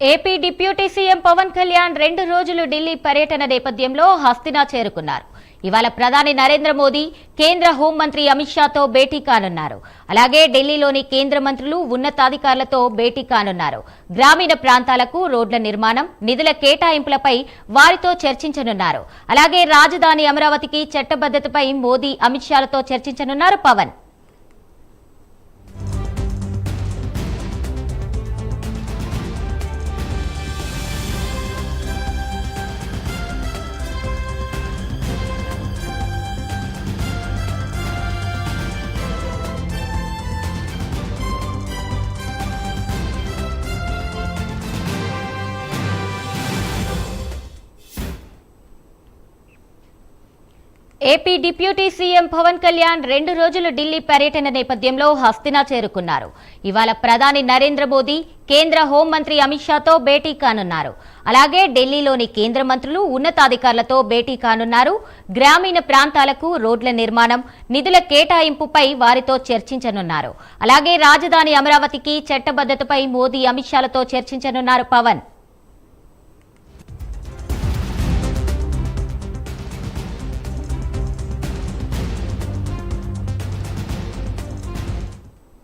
AP deputy CM Pawan Kalyan 2 రోజులు ఢిల్లీ పర్యటన నేపథ్యంలో హస్తినా చేరుకున్నారు. ఇవాళ ప్రధాని నరేంద్ర మోదీ కేంద్ర హోంమంత్రి అమిత్ షాతో భేటీ కానున్నారు. అలాగే ఢిల్లీలోని కేంద్ర మంత్రులు ఉన్నతాధికారులతో భేటీ కానున్నారు. గ్రామీణ ప్రాంతాలకు రోడ్ల నిర్మాణం, నిధుల కేటాయింపులపై వారితో చర్చించనున్నారు. అలాగే రాజధాని అమరావతికి చట్టబద్ధతపై మోదీ అమిత్ షాలతో చర్చించనున్నారు Pawan. AP deputy CM Pawan Kalyan 2 రోజులు ఢిల్లీ పర్యటన నేపథ్యంలో హస్తినా చేరుకున్నారు. ఇవాళ ప్రధాని నరేంద్ర మోదీ కేంద్ర హోంమంత్రి అమిత్ షాతో భేటీ కానున్నారు. అలాగే ఢిల్లీలోని కేంద్ర మంత్రులు ఉన్నతాధికారులతో భేటీ కానున్నారు. గ్రామీణ ప్రాంతాలకు రోడ్ల నిర్మాణం, నిధుల కేటాయింపుపై వారితో చర్చించనున్నారు. అలాగే రాజధాని అమరావతికి చట్టబద్ధతపై మోదీ అమిత్ షాలతో చర్చించనున్నారు పవన్.